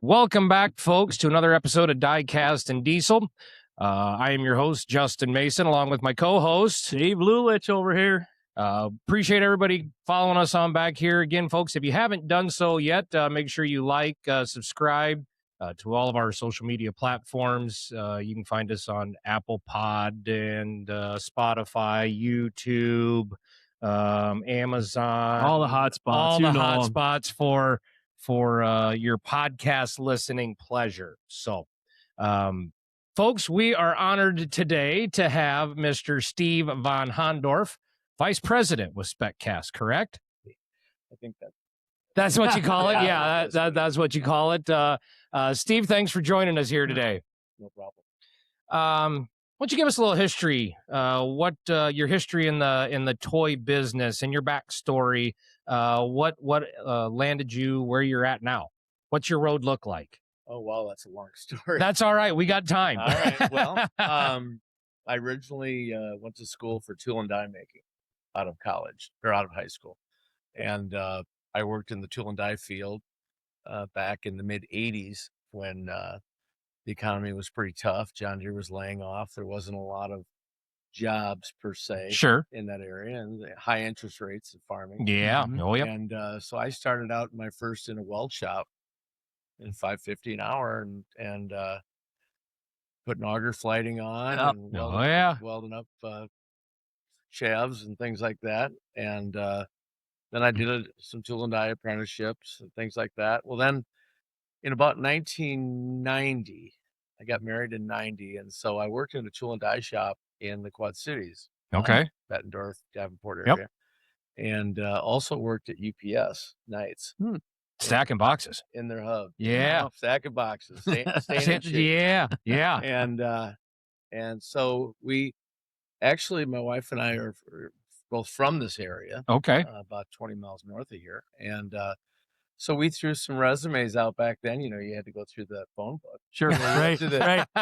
Welcome back, folks, to another episode of Diecast and Diesel. I am your host, Justin Mason, along with my co-host, Dave Lulich over here. Appreciate everybody following us on back here. Again, folks, if you haven't done so yet, make sure you like, subscribe to all of our social media platforms. You can find us on Apple Pod and Spotify, YouTube, Amazon. All the hot spots. All the hot spots for your podcast listening pleasure. So, folks, we are honored today to have Mr. Steve Vonhandorf, Vice President with SpecCast, correct? I think that's what you call it. Yeah, that's what you call it. Steve, thanks for joining us here today. No problem. Why don't you give us a little history? What your history in the toy business and your backstory? What landed you where you're at now? What's your road look like? Oh, wow, that's a long story. That's all right. We got time. All right. Well, I originally went to school for tool and die making out of college or out of high school. And I worked in the tool and die field back in the mid 80s when the economy was pretty tough. John Deere was laying off. There wasn't a lot of jobs per se in that area, and high interest rates in farming. Yeah. Oh, yeah. And so I started out my first in a weld shop in $5.50 an hour and putting auger flighting on and welding up shavs and things like that. And then I did some tool and die apprenticeships and things like that. Well, then in about 1990, I got married in 90. And so I worked in a tool and die shop in the Quad Cities. Okay. Bettendorf, Davenport area. Yep. And also worked at UPS nights. Stacking boxes. In their hub. Yeah. Stacking boxes. Staying in shape. Yeah. And so we actually, my wife and I are both from this area. Okay. About 20 miles north of here. And so we threw some resumes out back then. You know, you had to go through the phone book. Sure. Right.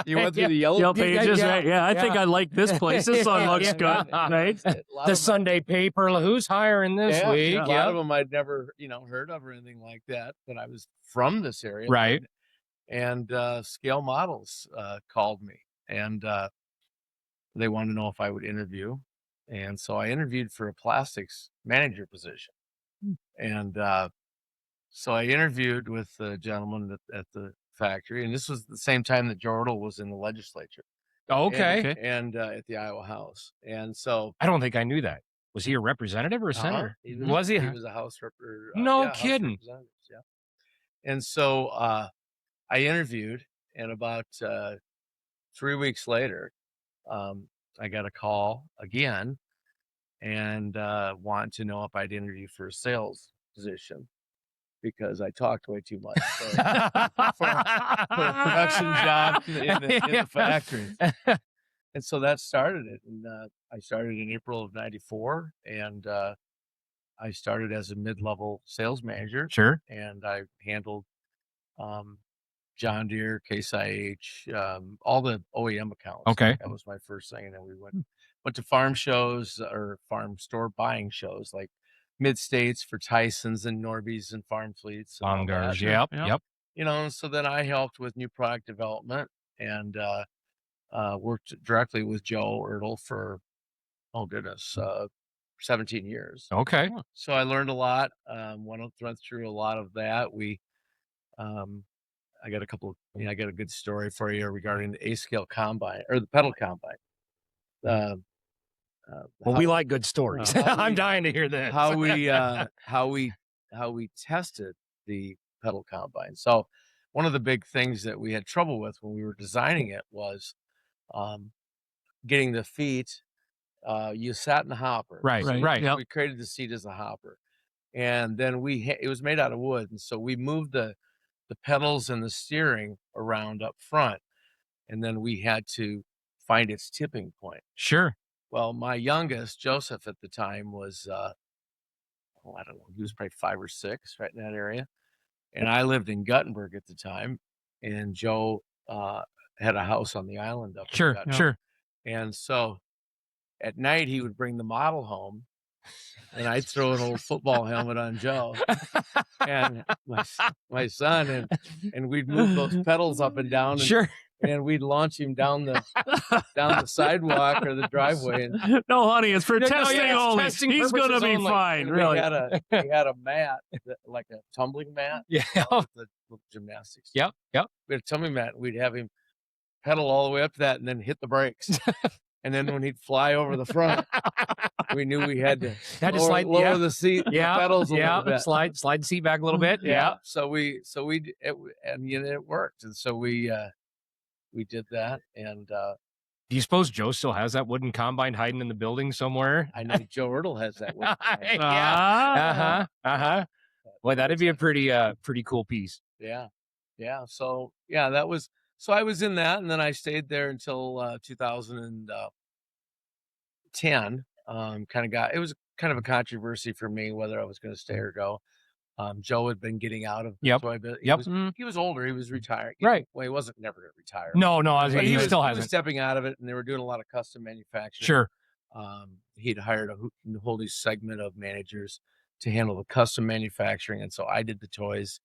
You went through the yellow pages, right? Yeah, I think I like this place. This one looks good, right? The Sunday paper. Who's hiring this week? A lot of them I'd never, heard of or anything like that. But I was from this area, right? And Scale Models called me, and they wanted to know if I would interview. And so I interviewed for a plastics manager position, and so I interviewed with the gentleman at the factory, and this was the same time that Jordal was in the legislature. Okay. And at the Iowa House. And so I don't think I knew that. Was he a representative or a senator? Was he? He was a House representative. No kidding. Yeah. And so I interviewed, and about 3 weeks later, I got a call again and wanted to know if I'd interview for a sales position, because I talked way too much for a production job in the factory. And so that started it. And I started in April of 94, and I started as a mid-level sales manager. Sure. And I handled John Deere, Case IH, all the OEM accounts. Okay. That was my first thing. And then we went to farm shows or farm store buying shows like Mid-States for Tyson's and Norby's and Farm Fleets. Longars, yep. So then I helped with new product development and worked directly with Joe Ertl for, 17 years. Okay. So I learned a lot, went through a lot of that. I got I got a good story for you regarding the A-scale combine or the pedal combine. We like good stories. I'm dying to hear this. How we tested the pedal combine. So one of the big things that we had trouble with when we were designing it was getting the feet. You sat in the hopper. Right. Yep. We created the seat as a hopper, and then it was made out of wood, and so we moved the pedals and the steering around up front, and then we had to find its tipping point. Sure. Well, my youngest, Joseph, at the time was, I don't know, he was probably 5 or 6, right in that area. And I lived in Guttenberg at the time, and Joe had a house on the island up in Guttenberg. Sure. And so at night, he would bring the model home, and I'd throw an old football helmet on Joe and my son, and we'd move those pedals up and down, and, Sure. and we'd launch him down the sidewalk or the driveway. And No, honey, it's for testing it's only. testing He's going to purposes be only. fine, we really. had a mat, like a tumbling mat. Yeah. With the gymnastics. Yep. Yep. We had a tumbling mat. We'd have him pedal all the way up to that and then hit the brakes. And then when he'd fly over the front, we knew we had to lower the seat, the pedals a little bit. Slide the seat back a little bit. Yeah. So it worked, and so we did that. And do you suppose Joe still has that wooden combine hiding in the building somewhere? I know Joe Ertl has that. Boy, that'd be a pretty cool piece. Yeah. So that was. So I was in that, and then I stayed there until 2010. It was kind of a controversy for me whether I was going to stay or go. Joe had been getting out of Yep. He was older. He was retired. Right. Well, he wasn't never going to retire. No. He still he hasn't. was stepping out of it, and they were doing a lot of custom manufacturing. Sure. He'd hired a whole segment of managers to handle the custom manufacturing, and so I did the toys.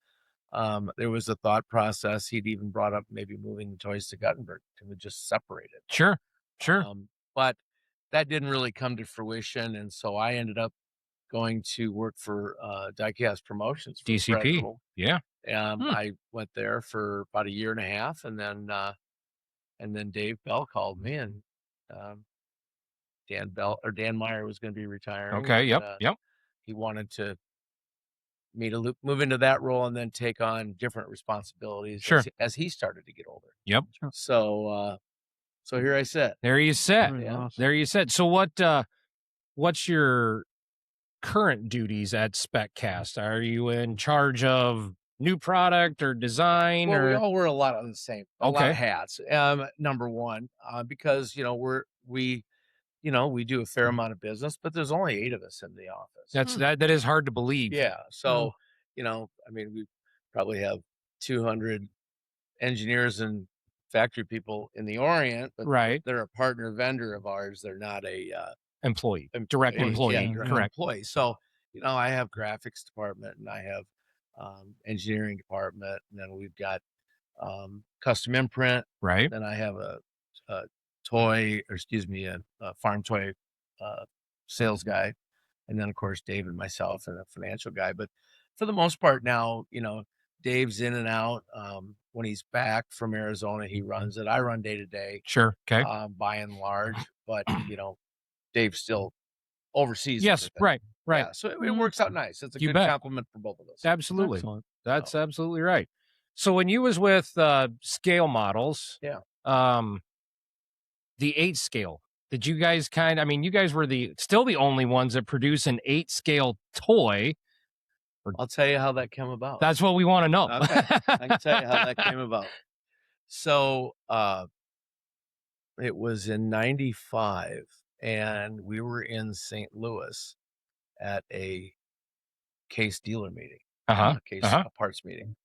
There was a thought process. He'd even brought up maybe moving the toys to Guttenberg to just separate it. Sure. But that didn't really come to fruition, and so I ended up going to work for Diecast Promotions, for DCP. Yeah. I went there for about a year and a half, and then Dave Bell called me, and Dan Meyer was going to be retiring. Okay. And, Yep. He wanted me to move into that role and then take on different responsibilities. Sure. As he started to get older. Yep. So here I sit. There you sit. Yeah. There you sit. So what's your current duties at SpecCast? Are you in charge of new product or design? Well, or we all wear a lot of the same, a lot of hats. Number one, because we do a fair amount of business, but there's only 8 of us in the office. That is hard to believe. Yeah. So we probably have 200 engineers and factory people in the Orient, but right. They're a partner vendor of ours. They're not a direct employee. Yeah, direct correct. employee. So I have graphics department, and I have engineering department, and then we've got custom imprint. Right. Then I have a farm toy sales guy, and then of course Dave and myself and a financial guy. But for the most part now, Dave's in and out. When he's back from Arizona, he runs it. I run day to day. Sure. Okay. By and large, but Dave still oversees. Yes. Everything. Right. Yeah, so it works out nice. It's a You good bet. compliment for both of us. Absolutely. Excellent. That's absolutely right. So when you was with Scale Models, the 8 scale, did you guys you guys were still the only ones that produce an 8 scale toy. I'll tell you how that came about. That's what we want to know. Okay. I can tell you how that came about. So it was in 95, and we were in St. Louis at a Case dealer meeting, a parts meeting.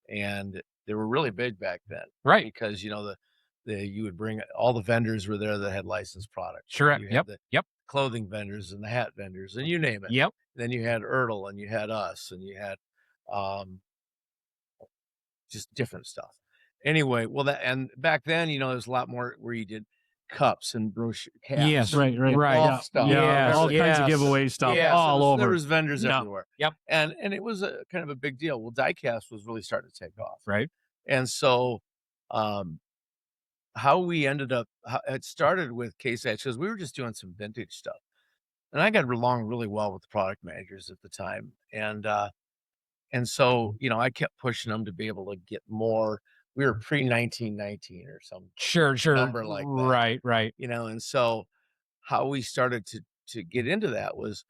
And they were really big back then. Right. Because, you would bring all the vendors were there that had licensed products. Sure. You had the clothing vendors and the hat vendors, and you name it. Yep. Then you had Ertl, and you had us, and you had just different stuff. Anyway, and back then, there was a lot more where you did cups and brochure caps. Yes, right. Golf stuff. Yeah, all kinds of giveaway stuff all over. There was vendors everywhere. Yep. And it was a kind of a big deal. Well, Diecast was really starting to take off. Right. And so how we ended up, it started with Case Edge, because we were just doing some vintage stuff. And I got along really well with the product managers at the time. And so, I kept pushing them to be able to get more. We were pre-1919 or some number like that. Right. And so how we started to get into that was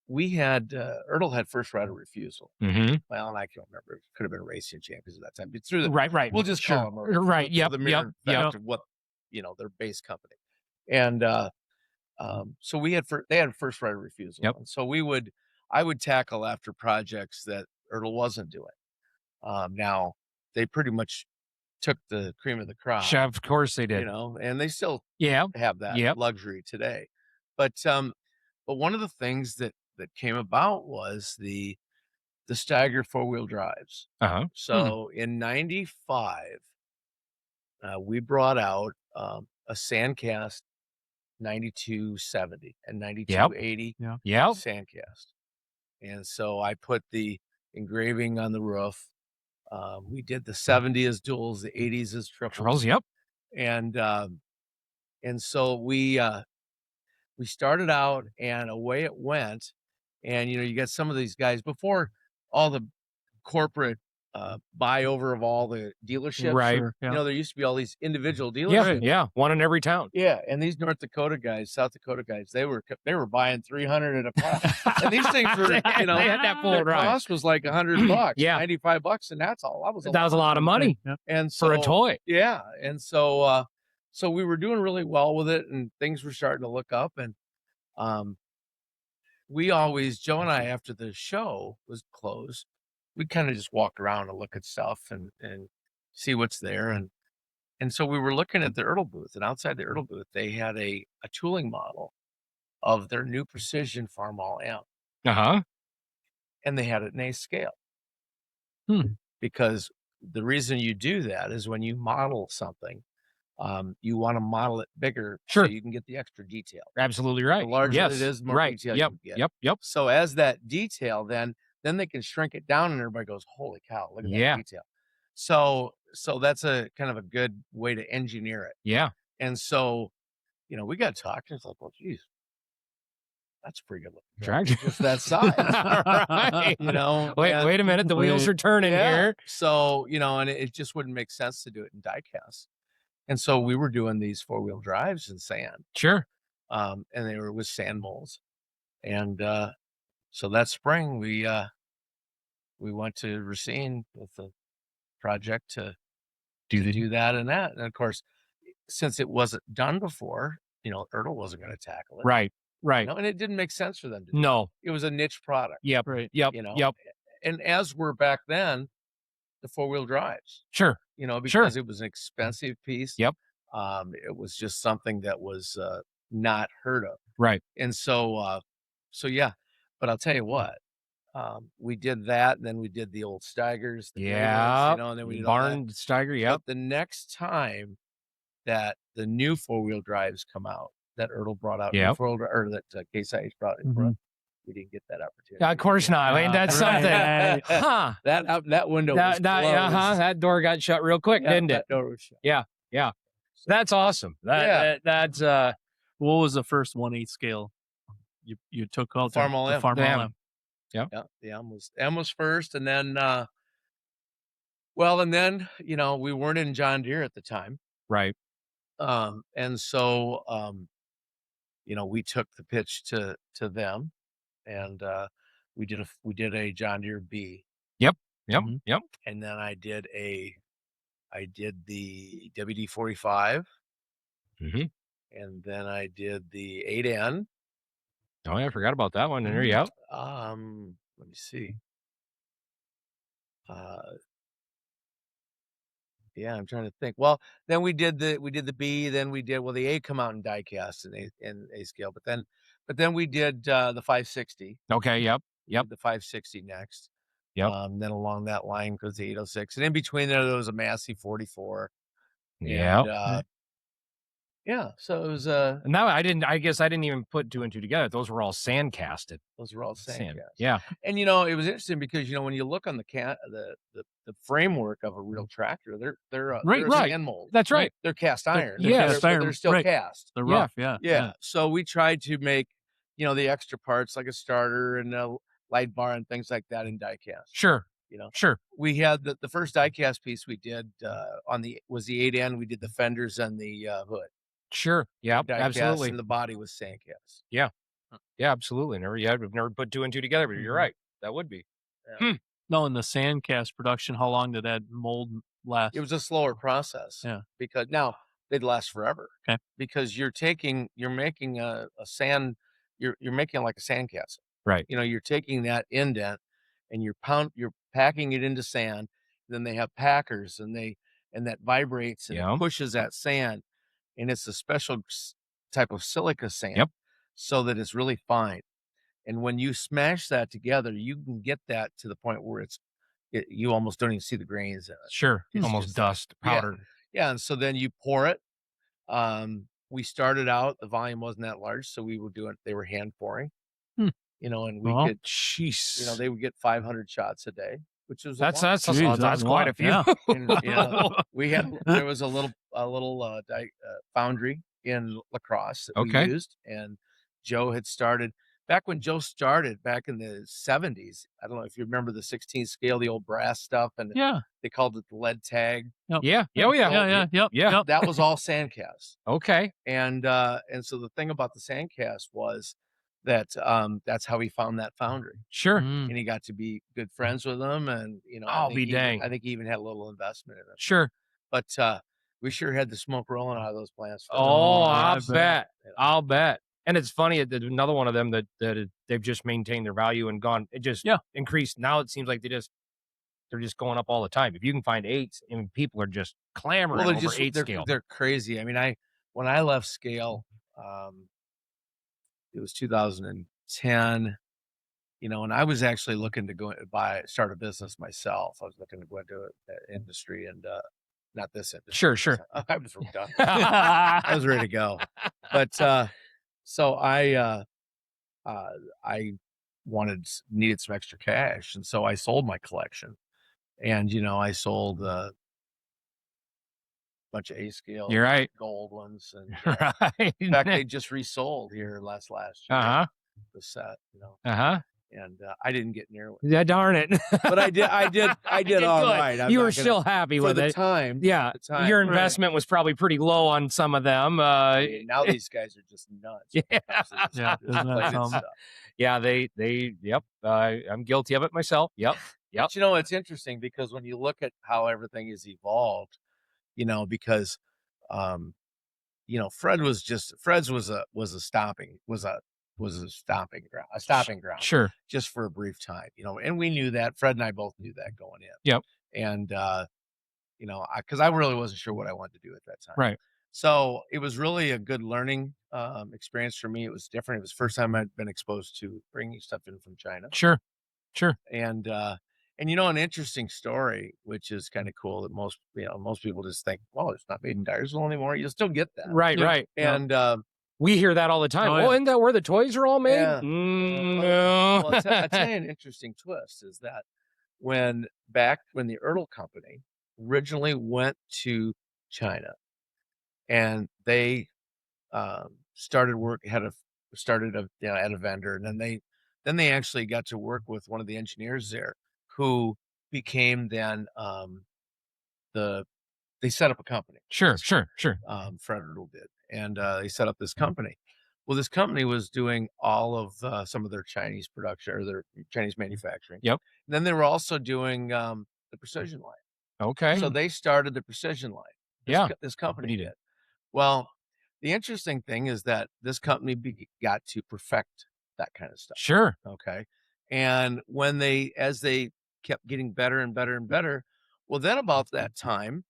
we had, Ertl had first right of refusal. Mm-hmm. Well, and I can't remember. It could have been Racing Champions at that time. But through the, right. We'll just call them Ertl. Right. Yep. The mere fact of what, their base company. And so they had first right of refusal. Yep. And so I would tackle after projects that Ertl wasn't doing. Now they pretty much took the cream of the crop. Sure, of course they did. And they still have that luxury today. But But one of the things that came about was the Steiger 4-wheel drives. So in 95, we brought out a Sandcast 9270 and 9280 Sandcast. And so I put the engraving on the roof. We did the 70 as duals, the 80s as triples. And so we started out, and away it went. And you got some of these guys before all the corporate buy over of all the dealerships. Right. Sure, yeah. There used to be all these individual dealerships. Yeah, one in every town. Yeah, and these North Dakota guys, South Dakota guys, they were buying 300 at a pop. And these things were, they had that full their drive. cost was like $100, Yeah. $95, and that's all. That was a lot of money And so, for a toy. Yeah, and so so we were doing really well with it, and things were starting to look up. And we always, Joe and I, after the show was closed, we kind of just walked around and look at stuff and see what's there. And so we were looking at the Ertl booth, and outside the Ertl booth, they had a tooling model of their new precision Farmall M. And they had it in A scale. Because the reason you do that is when you model something, you want to model it bigger so you can get the extra detail. Absolutely right. The larger it is, the more detail you can get. Yep. So as that detail, then they can shrink it down, and everybody goes, "Holy cow, look at that detail." So that's a kind of a good way to engineer it. Yeah. And so, we got talking. It's like, well, geez, that's a pretty good looking tractor. Just that size. Right. Wait a minute. The wheels are turning here. So, and it just wouldn't make sense to do it in die-cast. And so we were doing these 4-wheel drives in sand. Sure. And they were with sand molds. And so that spring we went to Racine with a project to do that and that. And of course, since it wasn't done before, Ertl wasn't going to tackle it. Right. And it didn't make sense for them to do. No. It was a niche product. Yep. Right. Yep. Yep. And as were back then, the 4-wheel drives. Sure. Because it was an expensive piece. Yep. It was just something that was not heard of. Right. And so yeah. But I'll tell you what, we did that, and then we did the old Steigers. And then we did barn Steiger. Yep. But the next time that the new 4-wheel drives come out, that Ertl brought out, or that Case IH brought in, we didn't get that opportunity. Of course not. Ain't that something? That window was closed. That door got shut real quick, didn't it? That door was shut. Yeah. That's awesome. That's what was the first 1/8 scale you took out? Farmall M. Farmall M. Yeah. The M was first, and then we weren't in John Deere at the time. Right. And so we took the pitch to them, and we did a John Deere B. Yep. And then I did the WD-45. And then I did the 8N. Oh, yeah, I forgot about that one. There you go. Let me see. Yeah, I'm trying to think. Well, then we did the B. Then we did the A come out in die-cast and A scale. But then we did the 560. Okay. Yep. The 560 next. Yep. Then along that line goes the 806, and in between there was a Massey 44. Yeah. Yeah. So it was Now I guess I didn't even put 2 and 2 together. Those were all sand casted. Those were all sand cast. Yeah. And it was interesting because when you look on the framework of a real tractor, they're sand mold. That's right. They're cast iron. They're still cast. They're rough. Yeah. So we tried to make the extra parts like a starter and a light bar and things like that in die cast. Sure. Sure. We had the first die cast piece we did was the 8N. We did the fenders and the hood. Sure. Yeah. Absolutely. And the body was sand cast. Yeah. Yeah. Absolutely. We've never put 2 and 2 together, but you're right. That would be. No, in the sand cast production, how long did that mold last? It was a slower process. Yeah. Because now they'd last forever. Okay. Because you're making a sand, you're making like a sand castle. Right. You're taking that indent and you're packing it into sand. Then they have packers and that vibrates and pushes that sand. And it's a special type of silica sand so that it's really fine. And when you smash that together, you can get that to the point where you almost don't even see the grains in it. Sure. It's Almost just like- dust, powder. Yeah. And so then you pour it. We started out, the volume wasn't that large, so we would do it. They were hand pouring, Hmm. and we Well, could, Jeez. they would get 500 shots a day, which was that's a lot. that's Jeez, that's that's a quite lot, a few. yeah. And, we had, there was a little foundry in La Crosse that Okay. we used, and Joe had started back when Joe started back in the 70s. I don't know if you remember the 16 scale, the old brass stuff, and Yeah. they called it the lead tag. Yeah. Oh, yeah. Yeah. Yep. Yeah. Yep. That was all sandcast. Okay. And so the thing about the sandcast was that that's how he found that foundry, Sure. Mm. and he got to be good friends with them, and I'll be dang. I think he even had a little investment in it. Sure. But we sure had the smoke rolling out of those plants. Oh, I I'll bet. bet. You know. I'll bet. And it's funny that another one of them that they've just maintained their value and gone. It just increased. Now it seems like they're just going up all the time. If you can find 8s, I mean, people are just clamoring over 8 scale. They're crazy. I mean, when I left scale, it was 2010. And I was actually looking to start a business myself. I was looking to go into the industry, and not this industry. Sure. I was done. I was ready to go. But so I needed some extra cash, and so I sold my collection, and I sold a bunch of A scale, You're right. gold ones, and Right. in fact, they just resold here last year. The set, and I didn't get near it. Yeah, darn it. But I did all good. right. You were still happy for with the it. time. Yeah. the time, Your right. investment was probably pretty low on some of them. Now these guys are just nuts. Yeah. Yeah, isn't that something? Stuff. Yeah, yep. I'm guilty of it myself. Yep. But, it's interesting because when you look at how everything has evolved, because Fred's was a stopping ground Sure. just for a brief time, and we knew that. Fred and I both knew that going in. Yep. And because I really wasn't sure what I wanted to do at that time. Right. So it was really a good learning experience for me. It was different. It was the first time I'd been exposed to bringing stuff in from China. Sure. And an interesting story, which is kind of cool, that most people just think, well, it's not made in Dyersville anymore. You'll still get that. Right. Yeah. Right. And We hear that all the time. Oh, Oh, yeah. isn't that where the toys are all made? Yeah. No. Well, I'll tell you an interesting twist is that when the Ertl Company originally went to China, and they started at a vendor, and then they actually got to work with one of the engineers there, who became then they set up a company. Sure. Fred Ertl did, and they set up this company. Well, this company was doing all of some of their Chinese production, or their Chinese manufacturing. Yep. And then they were also doing the precision line. Okay. So they started the precision line. This company did. Well, the interesting thing is that this company got to perfect that kind of stuff. Sure. Okay. And as they kept getting better and better and better, well, then about that time,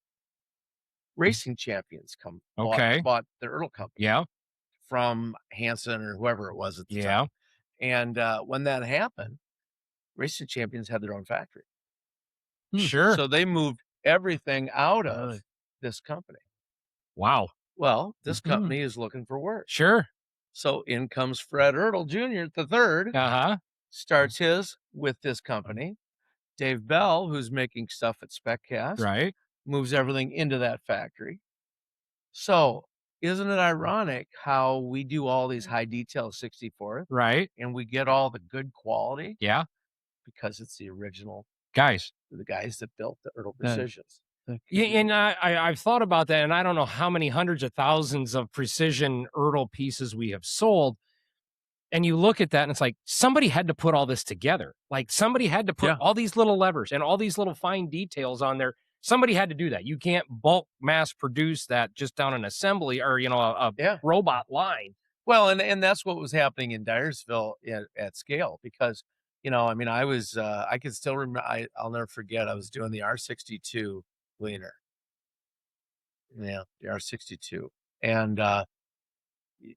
Racing Champions bought the Ertl Company. Yeah. From Hanson or whoever it was at the time. And when that happened, Racing Champions had their own factory. Sure. So they moved everything out of this company. Wow. Well, this company is looking for work. Sure. So in comes Fred Ertl Jr., the third, starts his with this company. Dave Bell, who's making stuff at SpecCast, Right. moves everything into that factory. So isn't it ironic how we do all these high detail 64th, Right. and we get all the good quality? Yeah. Because it's the original Guys. the guys that built the Ertl Precisions. Yeah, and I've thought about that, and I don't know how many hundreds of thousands of precision Ertl pieces we have sold. And you look at that, and it's like somebody had to put all this together. Like somebody had to put all these little levers and all these little fine details on there. Somebody had to do that. You can't bulk mass produce that just down an assembly or a robot line. Well, and that's what was happening in Dyersville at scale, because I can still remember. I'll never forget. I was doing the R62 Gleaner. Yeah, the R62, and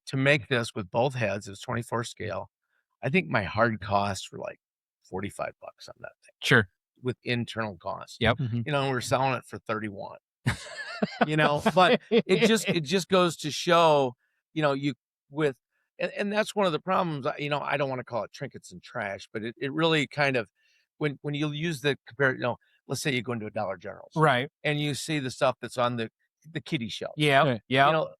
to make this with both heads, it's 24 scale. I think my hard costs were like $45 on that thing Sure. with internal costs. Yep. Mhm. You know, and we're selling it for 31. You know, but it just goes to show, you know, you with and that's one of the problems. You know, I don't want to call it trinkets and trash, but it really kind of when you use the compare, you know, let's say you go into a Dollar General's Right. and you see the stuff that's on the kiddie shelf. Yeah. Right. Yeah. You know,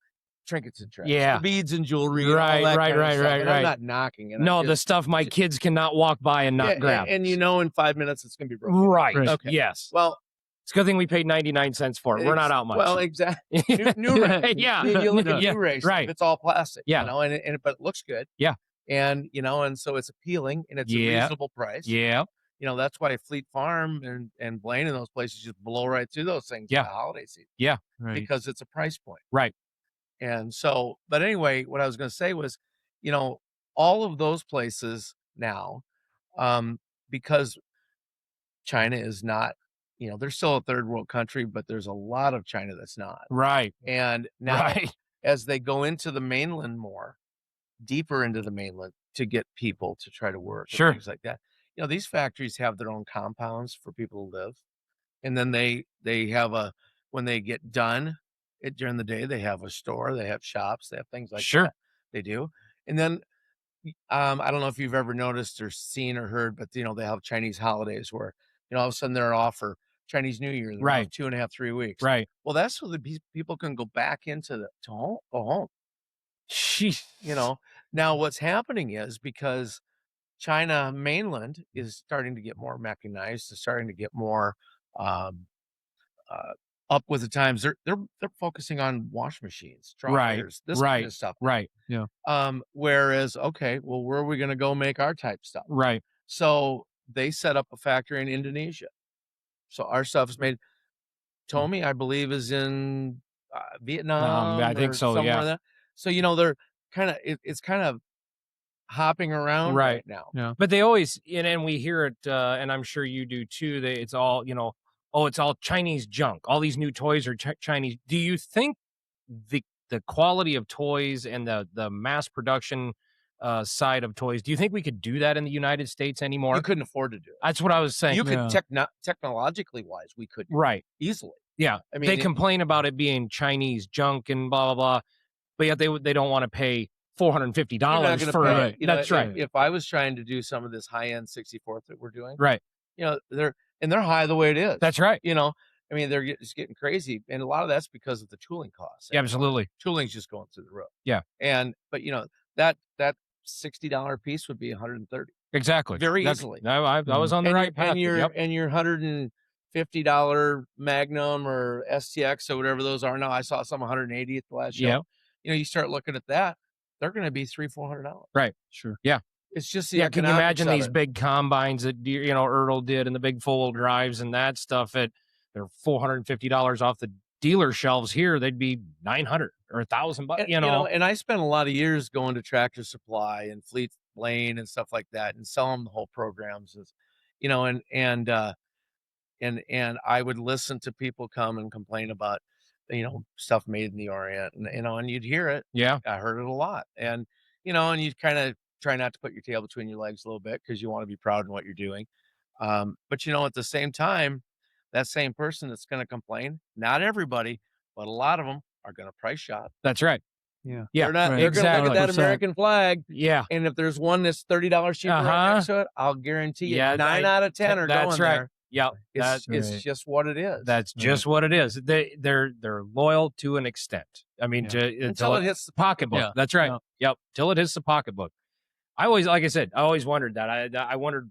trinkets and trash. Yeah. The beads and jewelry and all Right, that right, kind of right, stuff. right, And I'm right. not knocking it. No, the stuff my kids cannot walk by and not grab. And you know in 5 minutes it's gonna be broken. Right. Right. Okay. Yes. Well, It's a good thing we paid 99 cents for it. We're not out much. Well, exactly. New Yeah. you look at Yeah. new race, Right. it's all plastic. Yeah. You know, and but it looks good. Yeah. And you know, and so it's appealing and it's a Yeah. reasonable price. Yeah. You know, that's why Fleet Farm and Blaine and those places just blow right through those things Yeah. in the holiday season. Yeah. Right. Because it's a price point. Right. And so, but anyway, what I was going to say was, you know, all of those places now, because China is not, you know, they're still a third world country, but there's a lot of China that's not. Right. And now, Right. as they go into the mainland more, deeper into the mainland to get people to try to work, Sure. and things like that. You know, these factories have their own compounds for people to live, and then they have when they get done during the day, they have a store, they have shops, they have things like Sure. that. They do, and then I don't know if you've ever noticed or seen or heard, but you know they have Chinese holidays where you know all of a sudden they're off for Chinese New Year, they're Right. off 2.5, 3 weeks. Right. Well, that's so the people can go back into go home. Sheesh. You know, now what's happening is because China mainland is starting to get more mechanized, is starting to get more um, up with the times. They're focusing on wash machines, Right. dryers, this kind of stuff. Right. Whereas, okay, well, where are we going to go make our type stuff? Right. So they set up a factory in Indonesia. So our stuff's made. Tommy, I believe, is in Vietnam. I think or so, somewhere yeah. in there. So you know they're kind of it's kind of hopping around right now. Yeah. But they always, and we hear it, and I'm sure you do too. It's all, you know, oh, it's all Chinese junk. All these new toys are Chinese. Do you think the quality of toys and the mass production side of toys, do you think we could do that in the United States anymore? You couldn't afford to do it. That's what I was saying. You could technologically wise, we could Right. easily. Yeah. I mean, they complain about it being Chinese junk and blah, blah, blah. But yet they don't want to pay $450 for pay, it. That's right. If I was trying to do some of this high end 64th that we're doing, Right. you know, they're high the way it is. That's right. You know, I mean, they're just getting crazy, and a lot of that's because of the tooling costs. Yeah, absolutely. Tooling's just going through the roof. Yeah. But you know that $60 piece would be $130 Exactly. very easily. I was on the right path. And your $150 Magnum or STX or whatever those are now. I saw some 180 at the last show. Yeah. You know, you start looking at that, they're going to be $300-$400. Right. Sure. Yeah. It's just the Can you imagine these it. big combines that you know Ertl did and the big four-wheel drives and that stuff? They're $450 off the dealer shelves here. They'd be $900 or $1,000. You know, and I spent a lot of years going to Tractor Supply and Fleet Lane and stuff like that, and selling the whole programs. You know, and I would listen to people come and complain about, you know, stuff made in the Orient, and you know, and you'd hear it. Yeah. I heard it a lot, and you know, and you kind of try not to put your tail between your legs a little bit because you want to be proud in what you're doing. But you know, at the same time, that same person that's going to complain, not everybody, but a lot of them are going to price shop. That's right. Yeah. Yeah. They're right. going to look at that 100%. American flag. Yeah. And if there's one that's $30 cheaper right next to it, I'll guarantee you 9 out of 10 are That's going right. there. Yeah. It's right. just what it is. That's just what it is. They're loyal to an extent. I mean, until it hits the pocketbook. Yeah. That's right. Yeah. Yep. Till it hits the pocketbook. I always, like I said, I always wondered that. I wondered,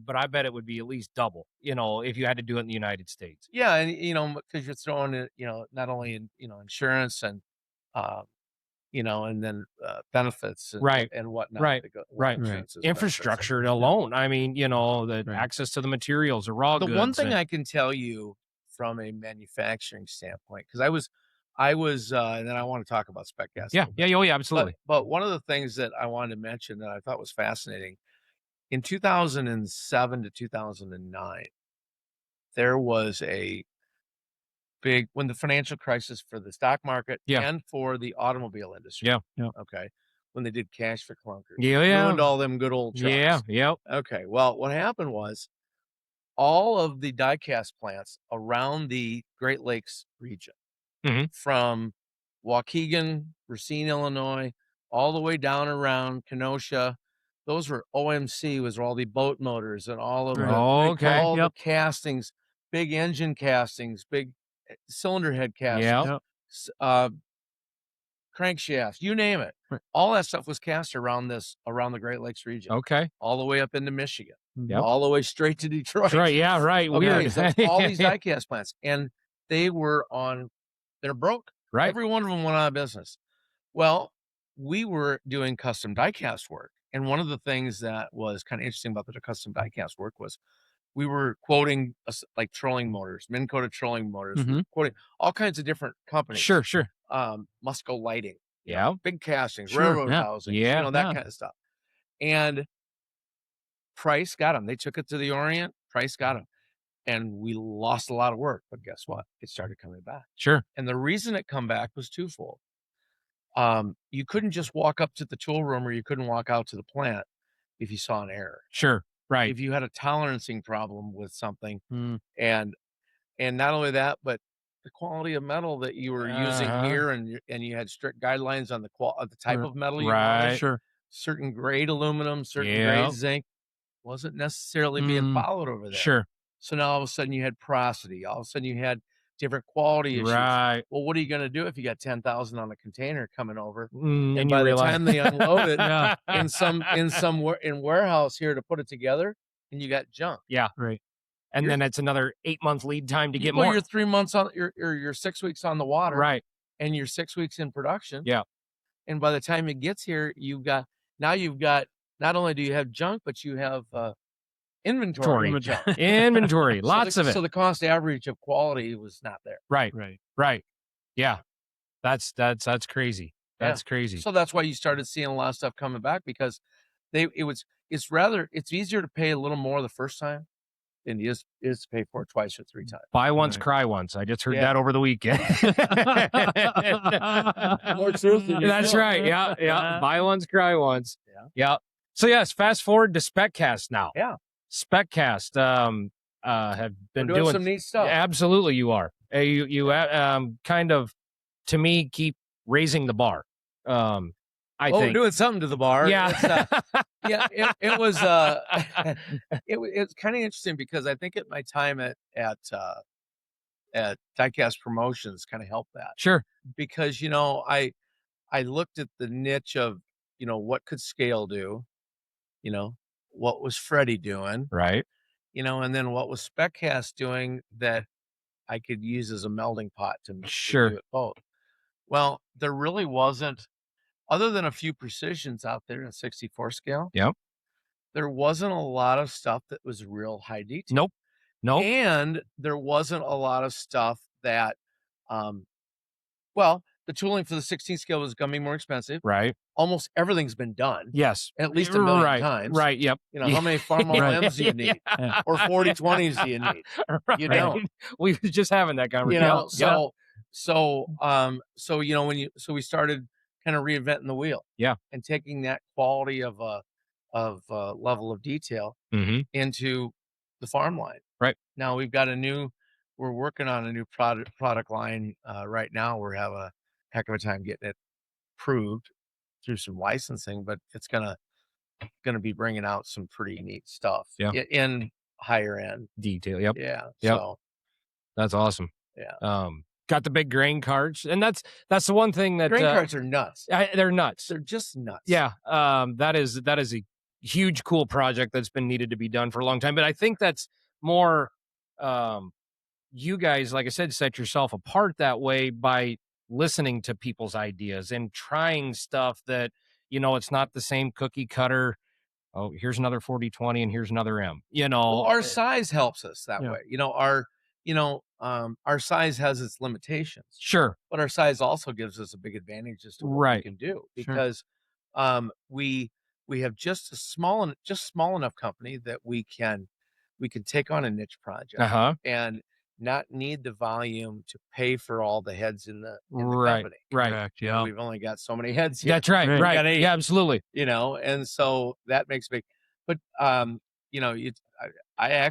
but I bet it would be at least double. You know, if you had to do it in the United States. Yeah, and you know, because you're throwing it, you know, not only in insurance and, you know, and then benefits and, Right. and whatnot. Right. Right. Infrastructure alone. I mean, you know, the access to the materials, the raw goods. The one thing I can tell you from a manufacturing standpoint, because I was, and then I want to talk about SpecCast. Yeah. Yeah. Absolutely. But one of the things that I wanted to mention that I thought was fascinating, in 2007 to 2009, there was a when the financial crisis for the stock market Yeah. and for the automobile industry. Yeah. Okay. When they did cash for clunkers. Yeah. Ruined all them good old trucks. Yeah. Yep. Okay. Well, what happened was all of the die-cast plants around the Great Lakes region, Mhm. from Waukegan, Racine, Illinois, all the way down around Kenosha, those were OMC, was all the boat motors and all of Right. the Okay. all Yep. the castings, big engine castings, big cylinder head castings, Yep. Yep. crankshafts, you name it. Right. All that stuff was cast around the Great Lakes region, Okay. all the way up into Michigan, Yep. all the way straight to Detroit. That's right. Yeah. Right. Okay, Weird. so that's all these die-cast plants, and they're broke. Right. Every one of them went out of business. Well, we were doing custom die-cast work, and one of the things that was kind of interesting about the custom die-cast work was we were quoting like trolling motors, Minn-coated trolling motors, we were quoting all kinds of different companies. Sure. Sure. Musco Lighting, Yeah. big castings, Sure, railroad yeah. housings, Yeah, that yeah. kind of stuff. And Price got them. They took it to the Orient. Price got them. And we lost a lot of work. But guess what? It started coming back. Sure. And the reason it come back was twofold. You couldn't just walk up to the tool room, or you couldn't walk out to the plant if you saw an error. Sure. Right. If you had a tolerancing problem with something, Mm. and not only that, but the quality of metal that you were using Uh-huh. here, and you had strict guidelines on the type Right. of metal you Right. wanted. Sure. Certain grade aluminum, certain Yep. grade zinc wasn't necessarily being followed over there. Sure. So now all of a sudden you had porosity. All of a sudden you had different quality issues. Right. Well, what are you going to do if you got 10,000 on a container coming over, And and you by the realize time they unload it Yeah. in warehouse here to put it together, and you got junk? Yeah. Right. And You're- then it's another 8-month lead time to You get go more. your 3 months on your 6 weeks on the water, Right. and you're 6 weeks in production. Yeah. And by the time it gets here, you've got not only do you have junk, but you have inventory. of junk. Inventory. Lots of it. So the cost average of quality was not there. Right. Right. Right. Yeah. That's crazy. That's crazy. So that's why you started seeing a lot of stuff coming back, because it's easier to pay a little more the first time than it is to pay for it twice or three times. Buy once, Right. cry once. I just heard Yeah. that over the weekend. More truth than you That's know. right. Yeah. Yeah. Buy once, cry once. Yeah. Yeah. So yes, fast forward to SpecCast now. Yeah. SpecCast have been We're doing some neat stuff. Absolutely, you are. You kind of, to me, keep raising the bar. I We're think. doing something to the bar. Yeah. Yeah, it was it's kind of interesting, because I think at my time at Diecast Promotions kind of helped that, Sure. because I looked at the niche of what could Scale do, what was Freddie doing, Right. and then what was SpecCast doing that I could use as a melding pot to Sure. do it both. Well, there really wasn't, other than a few precisions out there in 64 scale. Yep. There wasn't a lot of stuff that was real high detail. Nope. And there wasn't a lot of stuff that, well, the tooling for the 16 scale was going to be more expensive. Right. Almost everything's been done. Yes. At least a million right. times. Right. Yep. How many Farmall Right. M's do you need? Yeah. Or 4020s do you need? Right. You don't. We were just having that conversation. So we started kind of reinventing the wheel. Yeah. And taking that quality of level of detail Mm-hmm. into the farm line. Right. Now we're working on a new product line right now. We're having a heck of a time getting it approved through some licensing, but it's gonna be bringing out some pretty neat stuff. Yeah. In higher end Detail. Yep. Yeah. Yep. So That's awesome. yeah. Got the big grain carts, and that's the one thing that Grain carts are nuts. they're nuts. They're just nuts. Yeah. That is a huge, cool project that's been needed to be done for a long time. But I think that's more, you guys, like I said, set yourself apart that way by listening to people's ideas and trying stuff that, it's not the same cookie cutter. Oh, here's another 4020 and here's another M, Well, our size helps us that Yeah. way. Our size has its limitations, Sure. but our size also gives us a big advantage as to what we Right. can do, Sure. because we have just small enough company that we can take on a niche project Uh-huh. and not need the volume to pay for all the heads in the Right, company. right. Correct. You know, Yeah. we've only got so many heads here. That's right, Right. We right. got 8, Yeah, absolutely. you know, and so that makes big. But you know, I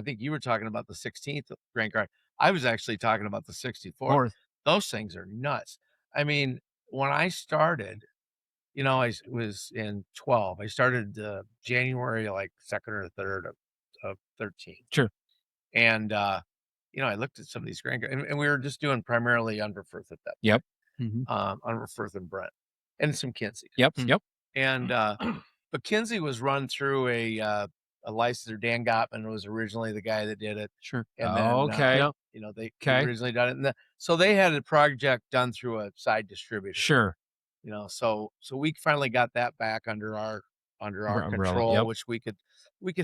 think you were talking about the 16th grain cart. I was actually talking about the 64th. Fourth. Those things are nuts. I mean, when I started, you know, I was in 12. I started January like 2nd or 3rd of 13. Sure. And you know, I looked at some of these grain carts, and we were just doing primarily Underfirth at that point. Yep. Underfirth and Brent, and some Kinsey. Yep. Yep. And but Kinsey was run through a licensor. Dan Gottman was originally the guy that did it. Sure. And then Okay. Yep. you know, they Okay. originally done it, and so they had a project done through a side distributor. Sure. You know, so we finally got that back under our Umbrella, control, yep. which we could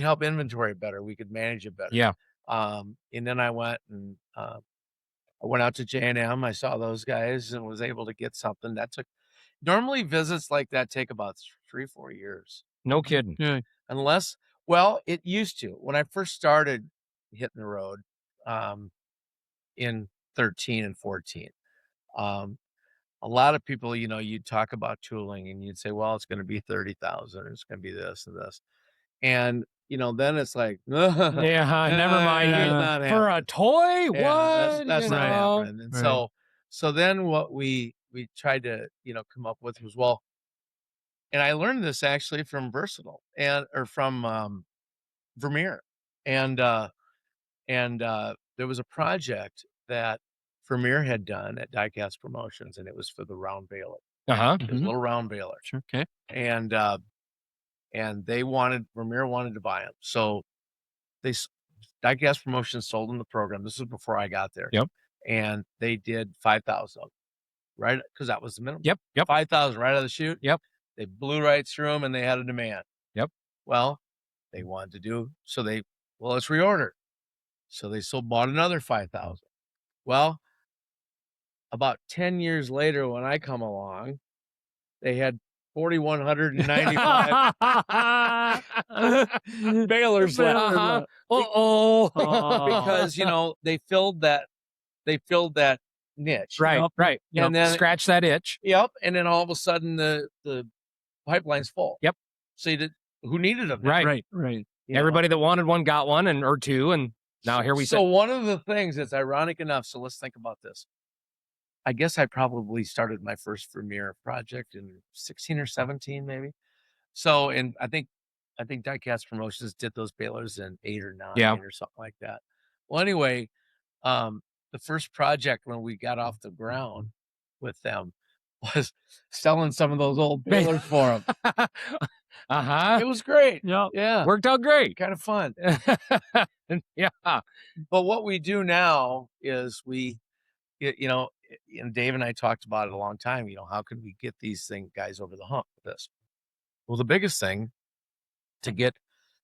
help inventory better. We could manage it better. Yeah. And then I went and I went out to J&M. I saw those guys and was able to get something that took. Normally visits like that take about 3-4 years. No kidding. Yeah. Unless, well, it used to. When I first started hitting the road in 13 and 14, a lot of people, you know, you'd talk about tooling and you'd say, well, it's going to be 30,000. It's going to be this and this. And, you know, then it's like, Yeah, never mind. that's not For a toy? Yeah, What? that's You not know? happening. And Right. so then what we tried to, you know, come up with was, well, and I learned this actually from Versatile or from Vermeer. And there was a project that Vermeer had done at Diecast Promotions, and it was for the round baler. Uh-huh. It was a little round baler. Sure. Okay. And Vermeer wanted to buy them. So Diecast Promotions sold them the program. This was before I got there. Yep. And they did 5,000 of them, right? Because that was the minimum. Yep. Yep. 5,000 right out of the chute. Yep. They blew right through them, and they had a demand. Yep. Well, they wanted to do, so let's reorder. So they bought another 5,000. Well, about 10 years later, when I come along, they had 4,195 balers left. Uh-huh. Uh-oh. Because, you know, they filled that niche. Right, Yep. right. You And know, then- scratch that itch. Yep. And then all of a sudden the pipeline's full. Yep. So who needed them? Right. Right. Right. You know? Everybody that wanted one got one or two, and now here we sit. So one of the things that's ironic enough, so let's think about this. I guess I probably started my first Vermeer project in 16 or 17, maybe. So, and I think Diecast Promotions did those balers in 8 or 9 Yeah. or something like that. Well, anyway, the first project when we got off the ground with them was selling some of those old balers for them. Uh-huh. It was great. Yeah. Yeah. Worked out great. Kind of fun. Yeah. But what we do now is you know, and Dave and I talked about it a long time, you know, how can we get these guys over the hump with this? Well, the biggest thing to get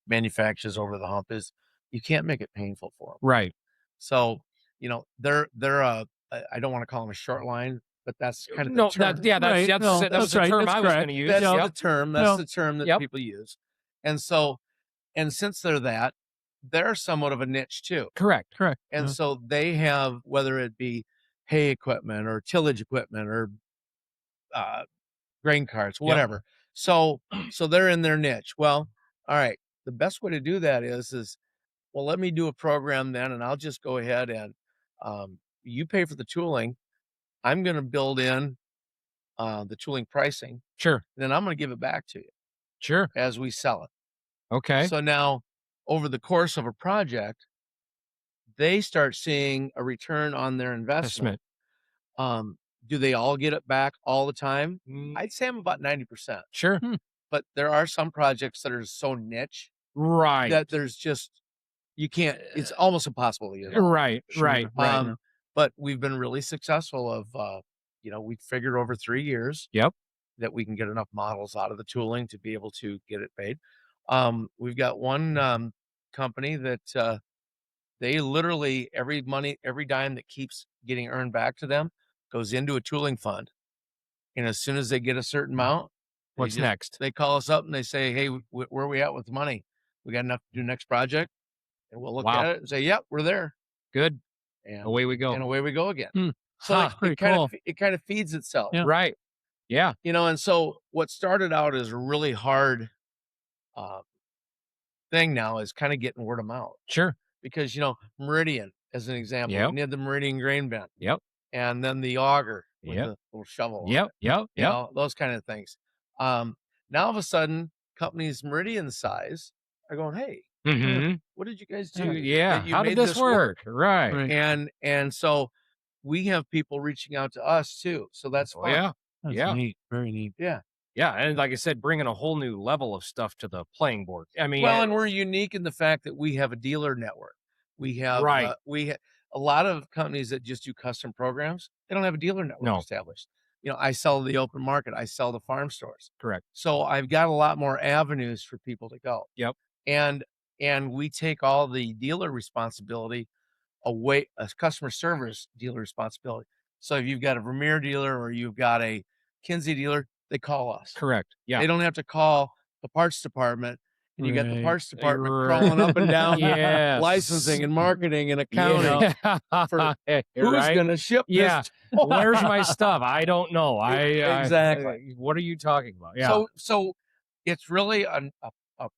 manufacturers over the hump is you can't make it painful for them. Right. So, you know, they're I don't want to call them a short line, but that's kind of No, the term. that's Right. No, that was that's the right. term That's I was correct. going to use. That's Yep. the term. That's Yeah. the term that Yep. people use. And so, and since they're that, they're somewhat of a niche too. Correct. Correct. And so they have, whether it be hay equipment or tillage equipment or grain carts, whatever. So they're in their niche. Well, all right. The best way to do that is, well, let me do a program then, and I'll just go ahead and you pay for the tooling. I'm going to build in the tooling pricing. Sure. Then I'm going to give it back to you Sure. as we sell it. Okay. So now, over the course of a project, they start seeing a return on their investment. Do they all get it back all the time? I'd say I'm about 90%. Sure. But there are some projects that are so niche Right. that there's just, you can't, it's almost impossible to get it all. Right. Sure. Right. Right. But we've been really successful of, you know, we figured over 3 years Yep. that we can get enough models out of the tooling to be able to get it paid. We've got one company that they literally, every dime that keeps getting earned back to them goes into a tooling fund. And as soon as they get a certain amount, What's next? they call us up and they say, hey, where are we at with the money? We got enough to do next project? And we'll look Wow. at it and say, yep, we're there. Good. and away we go. and away we go again. Hmm. So That's pretty cool. it kind of feeds itself, Yeah. Right. Yeah. And so what started out as a really hard thing now is kind of getting word of mouth, Sure. because Meridian, as an example, Yep. we had the Meridian grain bin, Yep. and then the auger with Yep. the little shovel, on Yep. it, Yep. Yep. those kind of things. Now all of a sudden, companies Meridian size are going, hey, Mm-hmm. what did you guys do? Yeah. that you How made did this work? Right. Right. And so we have people reaching out to us too, so that's Oh, fun. yeah. That's Yeah. neat. Very neat. Yeah. Yeah. And like I said, bringing a whole new level of stuff to the playing board. I mean, Well, and we're unique in the fact that we have a dealer network. We have Right. a lot of companies that just do custom programs. They don't have a dealer network No. established. I sell to the open market. I sell to farm stores. Correct. So I've got a lot more avenues for people to go. Yep. And we take all the dealer responsibility away, a customer service dealer responsibility. So if you've got a Vermeer dealer or you've got a Kinsey dealer, they call us. Correct. Yeah. They don't have to call the parts department, and you got the Right. parts department Right. crawling up and down Yes. licensing and marketing and accounting. For Who's Right? going to ship Yeah. this? Where's my stuff? I don't know. Exactly. What are you talking about? Yeah. So it's really a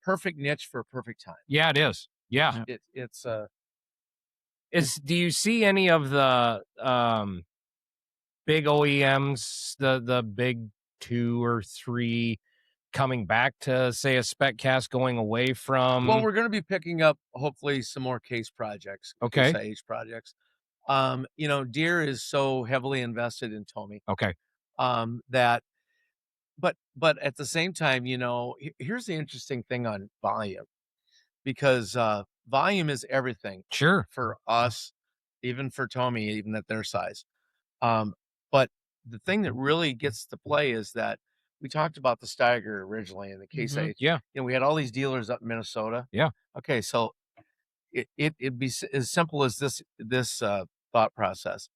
perfect niche for a perfect time. Yeah, it is. Yeah. Do you see any of the big OEMs, the big 2 or 3 coming back to, say, a SpecCast, going away from? Well, we're going to be picking up hopefully some more case projects. Okay. Case IH projects. Deere is so heavily invested in Tommy. Okay. That, but at the same time, here's the interesting thing on volume, because volume is everything. Sure. For us, even for Tommy, even at their size. But the thing that really gets to play is that we talked about the Steiger originally in the Case IH. Yeah. We had all these dealers up in Minnesota. Yeah. Okay, so it'd be as simple as this thought process.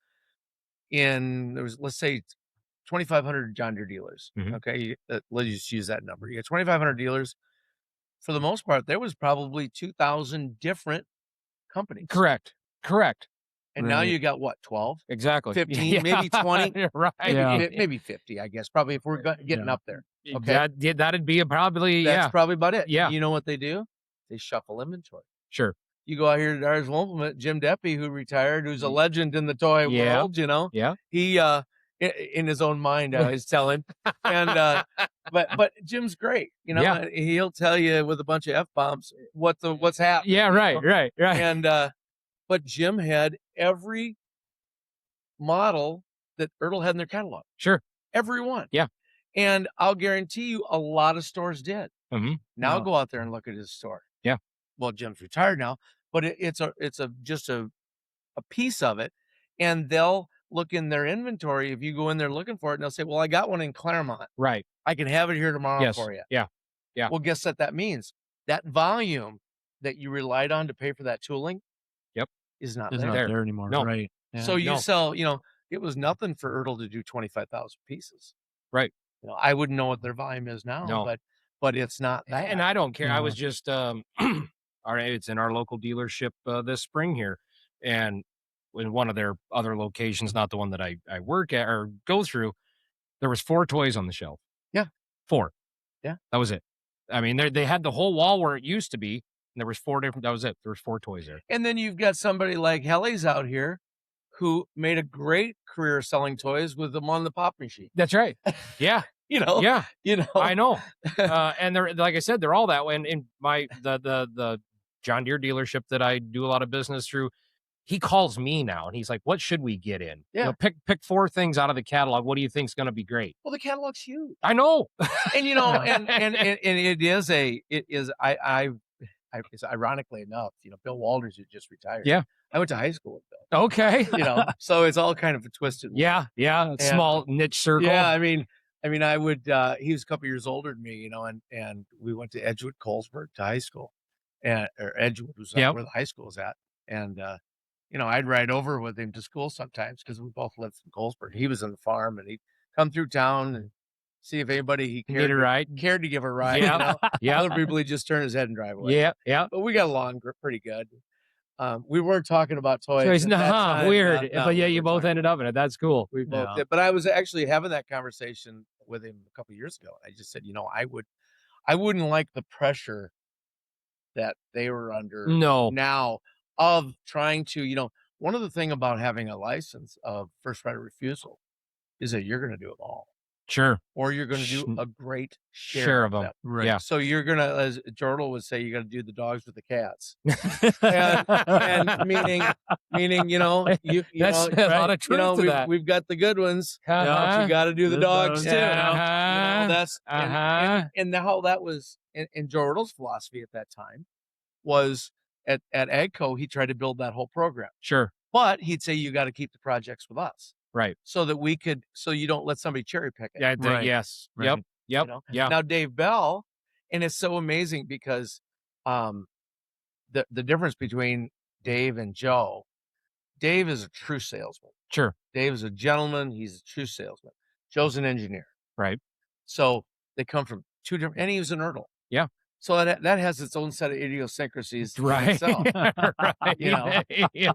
There was, let's say, 2,500 John Deere dealers. Mhm. Okay, let's just use that number. You got 2,500 dealers. For the most part, there was probably 2,000 different companies. Correct. And now Right. you got what, 12? Exactly. 15, maybe 20? Right. Maybe 50, I guess. Probably, if we're getting up there. Okay. That'd be probably, That's probably about it. Yeah. You know what they do? They shuffle inventory. Sure. You go out here to Dars Implement, Jim Deppy, who retired, who's a legend in the toy Yeah. world, Yeah. He in his own mind, I was telling. And but Jim's great, Yeah. and he'll tell you with a bunch of F-bombs what's happening. Yeah, right. And but Jim had every model that Ertl had in their catalog. Sure. Every one. Yeah. And I'll guarantee you a lot of stores did. Mhm. Now Yeah. go out there and look at his store. Yeah. Well, Jim's retired now, but it's just a piece of it, and they'll look in their inventory. If you go in there looking for it, and they'll say, well, I got one in Claremont. Right. I can have it here tomorrow Yes. for you. Yeah. Yeah. Well, guess what that means? That volume that you relied on to pay for that tooling. Yep. Is not It's there. not there anymore. No. Right. Yeah. So you No. sell, it was nothing for Ertl to do 25,000 pieces. Right. I wouldn't know what their volume is now, No. but it's not that. And I don't care. I Yeah. was just it's in our local dealership this spring here, and in one of their other locations, not the one that I work at or go through, there was 4 toys on the shelf. Yeah. 4. Yeah. That was it. I mean, they had the whole wall where it used to be, and there was 4 different. That was it. There was 4 toys there. And then you've got somebody like Helly's out here who made a great career selling toys with them on the pop machine. That's right. Yeah. Yeah. I know. And they're, like I said, they're all that way. And in the John Deere dealership that I do a lot of business through, he calls me now and he's like, what should we get in? Yeah. Pick 4 things out of the catalog. What do you think is going to be great? Well, the catalog's huge. I know. And and it's ironically enough, Bill Walters, who just retired. Yeah. I went to high school with Bill. Okay. So it's all kind of a twisted. Yeah. Small niche circle. Yeah, I mean, I would. He was a couple years older than me, and we went to Edgewood, Colesburg, to high school, or Edgewood was Yep. where the high school was at, and I'd ride over with him to school sometimes because we both lived in Colesburg. He was on the farm, and he'd come through town and see if anybody he Get it right. cared to give a ride. Yeah. Yeah. Other people, he just turn his head and drive away. Yeah. But we got along pretty good. We weren't talking about toys. So he's at that not time. weird, No, but yeah, we you were both talking- ended up in it. That's cool. We both Yeah. did. But I was actually having that conversation with him a couple years ago. I just said, I wouldn't like the pressure that they were under No, now of trying to, one of the thing about having a license of first right of refusal is that you're going to do it all, sure, or you're going to Sh- do a great share share of them. Right. Yeah. So you're going to, as Jordal would say, you're going to do the dogs with the cats. and meaning, you That's know, a lot of truth to that. we've got the good ones, but Uh-huh. you got to do the The dogs dogs, too. uh-huh, That's and how that was in Jordal's philosophy at that time was at AGCO, he tried to build that whole program, Sure, but he'd say you got to keep the projects with us, right. so that so you don't let somebody cherry pick it. Yeah, Right. yes. Right. Yep. Yep. You know? Yeah. Now Dave Bell, and it's so amazing because the difference between Dave and Joe. Dave is a true salesman. Sure. Dave is a gentleman. He's a true salesman. Joe's an engineer. Right. So they come from two different, and he was an Erdl. Yeah. So that has its own set of idiosyncrasies in Right. itself. Right. Yeah.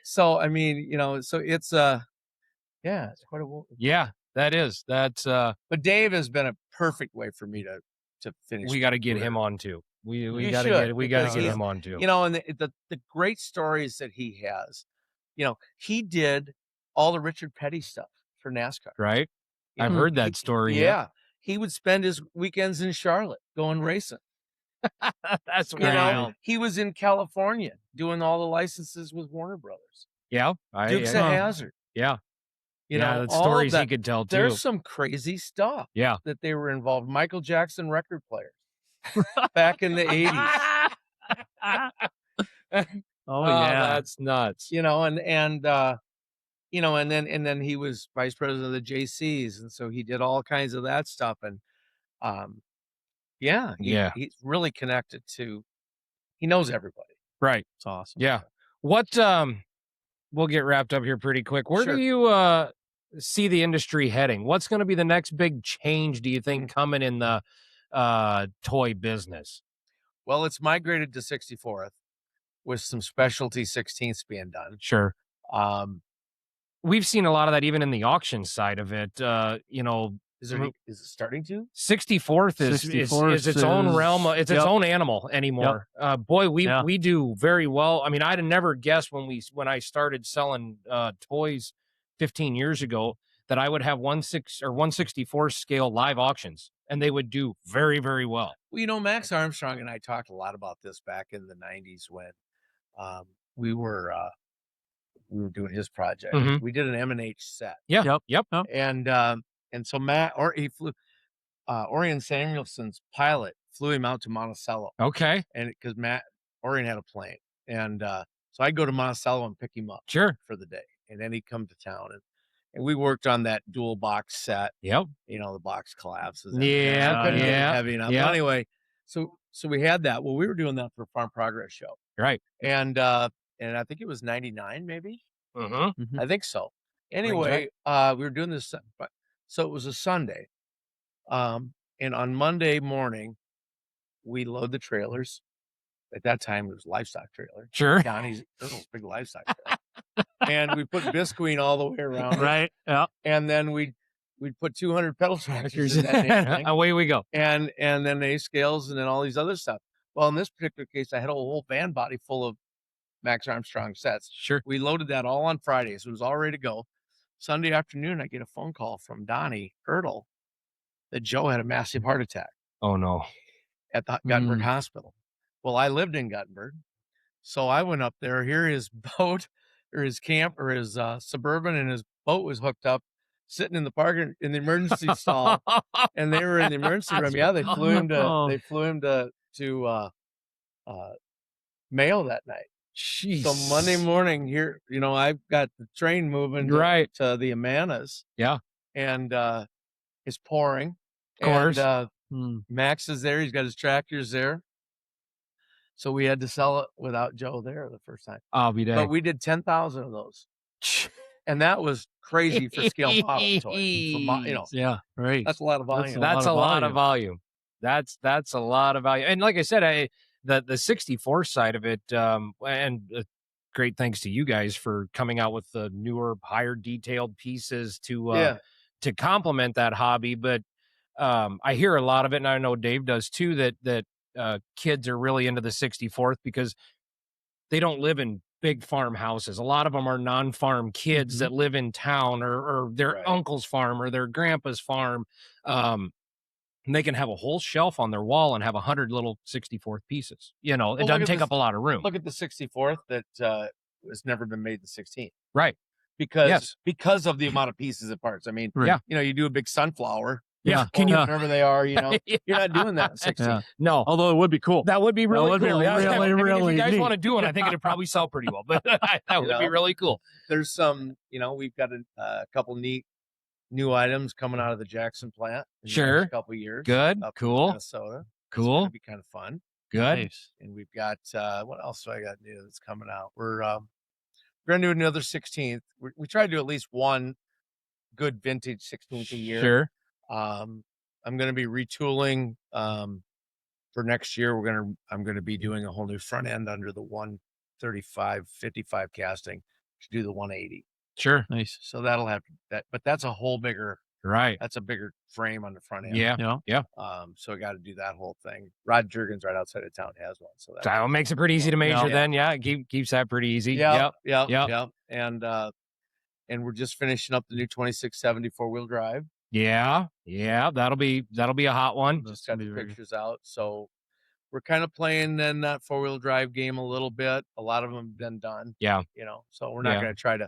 So I mean, so it's it's quite a. Yeah, that's But Dave has been a perfect way for me to finish. we got to get career. him on too. We You got to should, because get he's- him on too. And the great stories that he has, he did all the Richard Petty stuff for NASCAR. Right. I've Mhm. heard that story. Yeah. He would spend his weekends in Charlotte going racing. That's You great. know, he was in California doing all the licenses with Warner Brothers. Yeah. Dukes of Hazzard. Yeah. You yeah, know, that's all of stories he that. could tell too. There's some crazy stuff Yeah. that they were involved. Michael Jackson record players back in the 80s. Oh yeah. That's nuts. And then he was vice president of the JCs, and so he did all kinds of that stuff. And he's really connected to. He knows everybody. Right. It's awesome. Yeah. What we'll get wrapped up here pretty quick. Where Sure. do you see the industry heading? What's going to be the next big change, do you think, coming in the toy business? Well, it's migrated to 64th with some specialty 16ths being done. Sure. Um, We've seen a lot of that even in the auction side of it. is it starting to? 64th is its own realm. It's its own animal anymore. Boy, we do very well. I mean, I'd have never guessed when I started selling toys 15 years ago that I would have 164 scale live auctions, and they would do very, very well. Well, Max Armstrong and I talked a lot about this back in the 90s when we were doing his project. Mhm. We did an M&H set. Yeah. Yep. And so he flew Orion Samuelson's pilot flew him out to Monticello, Okay. and because Orion had a plane, and so I'd go to Monticello and pick him up Sure. for the day, and then he'd come to town, and we worked on that dual box set. Yep. The box collapses. Yeah, I couldn't get it yeah, heavy enough. yeah. Anyway, so we had that. Well, we were doing that for Farm Progress Show, Right. and I think it was 99, maybe. Mm-hmm. I think so. Anyway, we were doing this, so it was a Sunday, and on Monday morning, we load the trailers. At that time, it was livestock trailer. Sure. Donnie's big livestock trailer, and we put Bisqueen all the way around, it, Right. Yeah. and then we'd put 200 pedal tractors in that damn thing, Away we go. and then A scales, and then all these other stuff. Well, in this particular case, I had a whole van body full of Max Armstrong sets. Sure. We loaded that all on Friday, so it was all ready to go. Sunday afternoon, I get a phone call from Donnie Erdl that Joe had a massive heart attack Oh no. at the Guttenberg Hospital. Well, I lived in Guttenberg, so I went up there. Here his boat or his camp or his Suburban, and his boat was hooked up, sitting in the parking in the emergency stall, and they were in the emergency room. Yeah, they flew him to Mayo that night. Jeez. So Monday morning here, I've got the train moving to the Amanas. Yeah. And it's pouring. Of course. And Max is there. He's got his tractors there. So we had to sell it without Joe there the first time. I'll be there. But we did 10,000 of those. And that was crazy for scale model toys. Yeah. Right. That's a lot of volume. That's a lot of volume. That's a lot of volume. And like I said, the 64 side of it, and great thanks to you guys for coming out with the newer, higher detailed pieces to complement that hobby. But I hear a lot of it, and I know Dave does too, that kids are really into the 64th because they don't live in big farmhouses. A lot of them are non-farm kids that live in town or their uncle's farm or their grandpa's farm. And they can have a whole shelf on their wall and have 100 little 64th pieces. It doesn't take up a lot of room. Look at the 64th that has never been made the 16th. Right. Because of the amount of pieces and parts. I mean, you do a big sunflower. Yeah. Can you, whatever they are, you're not doing that in 16. Yeah. No. Although it would be cool. That would be really cool. Really if you guys neat. want to do it, I think it'd probably sell pretty well. But that would be really cool. There's some, we've got a couple neat new items coming out of the Jackson plant in the next couple years. Good. Up Cool. in Minnesota. Cool. It's gonna be kind of fun. Good. Nice. And we've got what else do I got new that's coming out? We're gonna do another 16th. We try to do at least one good vintage 16th a year. Sure. I'm gonna be retooling for next year. I'm gonna be doing a whole new front end under the 135/55 casting to do the 180. Sure. Nice. So that'll have that, but that's a whole bigger. Right. That's a bigger frame on the front end. Yeah. So I got to do that whole thing. Rod Jurgens right outside of town has one. So that makes it pretty easy to measure then. Yeah. It keeps that pretty easy. Yep. And we're just finishing up the new 2670 4-wheel drive. Yeah. That'll be a hot one. Just got the pictures out. So we're kind of playing in that 4-wheel drive game a little bit. A lot of them have been done. Yeah. So we're not going to try to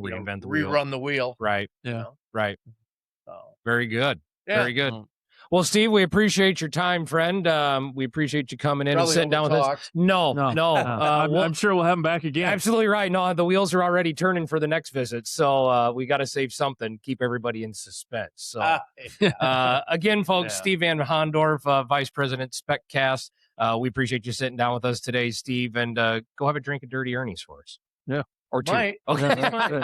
reinvent the rerun the wheel. Right. Yeah. Right. So very good. Yeah. Very good. Well, Steve, we appreciate your time, friend. We appreciate you coming in and sitting down with us. No. I'm sure we'll have him back again. Absolutely right. No, the wheels are already turning for the next visit. So we got to save something, keep everybody in suspense. So again, folks, Steve Vonhandorf, Vice President, SpecCast. We appreciate you sitting down with us today, Steve, and go have a drink of Dirty Ernie's for us. Yeah. Or two. Might. Okay.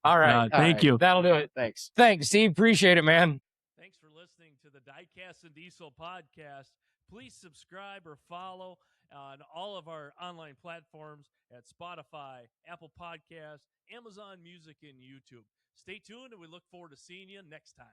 All right. Thank you. That'll do it. Thanks, Steve. Appreciate it, man. Thanks for listening to the Diecast and Diesel podcast. Please subscribe or follow on all of our online platforms at Spotify, Apple Podcasts, Amazon Music, and YouTube. Stay tuned, and we look forward to seeing you next time.